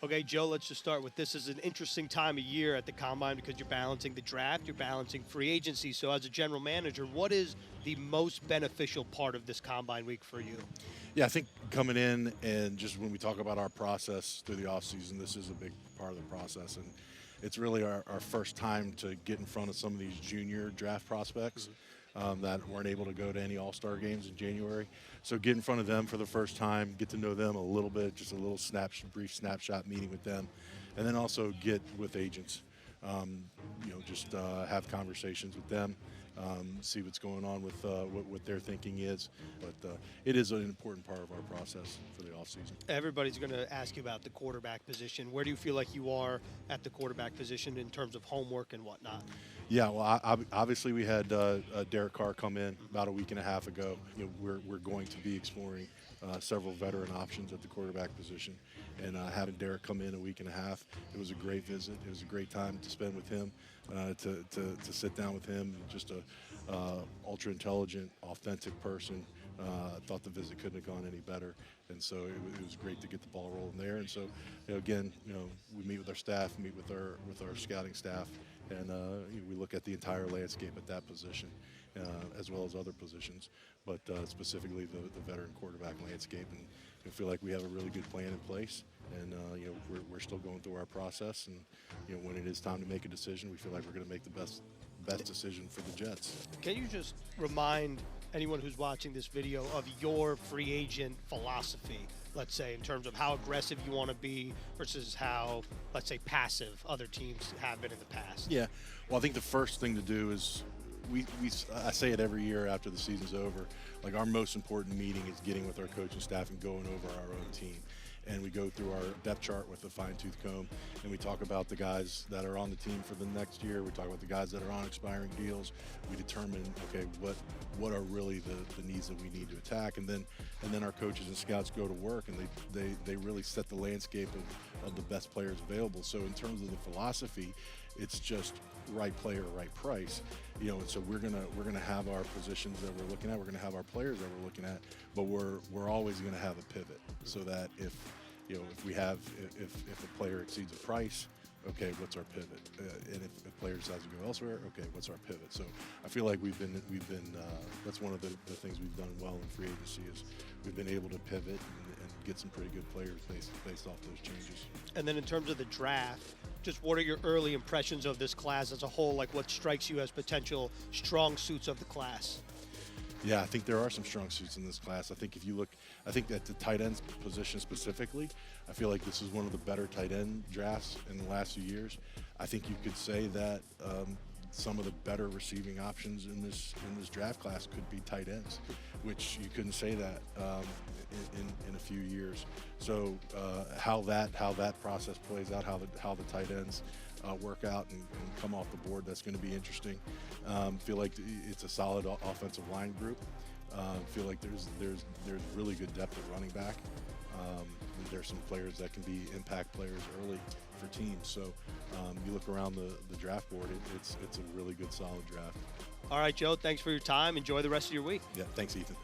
Okay, Joe, let's just start with this. Is an interesting time of year at the Combine because you're balancing the draft, you're balancing free agency. So as a general manager, what is the most beneficial part of this Combine week for you? Yeah, I think coming in and just when we talk about our process through the offseason, this is a big part of the process. And it's really our first time to get in front of some of these junior draft prospects that weren't able to go to any All-Star games in January. So get in front of them for the first time, get to know them a little bit, just a little brief snapshot meeting with them, and then also get with agents. Just have conversations with them, see what's going on with what their thinking is. But it is an important part of our process for the offseason. Everybody's going to ask you about the quarterback position. Where do you feel like you are at the quarterback position in terms of homework and whatnot? Yeah, well, obviously we had Derek Carr come in about a week and a half ago. We're going to be exploring several veteran options at the quarterback position, and having Derek come in a week and a half, it was a great visit. It was a great time to spend with him, to sit down with him. Just a ultra intelligent, authentic person. I thought the visit couldn't have gone any better, and so it was great to get the ball rolling there. And so, again, we meet with our staff, meet with our scouting staff, and we look at the entire landscape at that position, as well as other positions, but specifically the veteran quarterback landscape. And I feel like we have a really good plan in place, and we're still going through our process. And when it is time to make a decision, we feel like we're going to make the best decision for the Jets. Can you just remind anyone who's watching this video of your free agent philosophy, let's say, in terms of how aggressive you want to be versus how, let's say, passive other teams have been in the past? Yeah, well, I think the first thing to do is I say it every year after the season's over, like our most important meeting is getting with our coaching staff and going over our own team. And we go through our depth chart with a fine-tooth comb, and we talk about the guys that are on the team for the next year. We talk about the guys that are on expiring deals. We determine, okay, what are really the needs that we need to attack, and then our coaches and scouts go to work, and they really set the landscape of the best players available. So in terms of the philosophy, it's just right player, right price. And so we're gonna have our positions that we're looking at. We're gonna have our players that we're looking at, but we're always gonna have a pivot so that if a player exceeds a price, okay, what's our pivot? And if a player decides to go elsewhere, okay, what's our pivot? So I feel like we've been that's one of the things we've done well in free agency is we've been able to pivot and get some pretty good players based off those changes. And then in terms of the draft, just what are your early impressions of this class as a whole? Like what strikes you as potential strong suits of the class? Yeah, I think there are some strong suits in this class. I think if you look, I think at the tight end position specifically, I feel like this is one of the better tight end drafts in the last few years. I think you could say that some of the better receiving options in this draft class could be tight ends, which you couldn't say that in a few years. So how that process plays out, how the tight ends work out and come off the board, that's going to be interesting. Feel like it's a solid offensive line group. Feel like there's really good depth at running back. There's some players that can be impact players early for teams. So you look around the draft board, it's a really good, solid draft. All right, Joe, thanks for your time. Enjoy the rest of your week. Yeah, thanks, Ethan.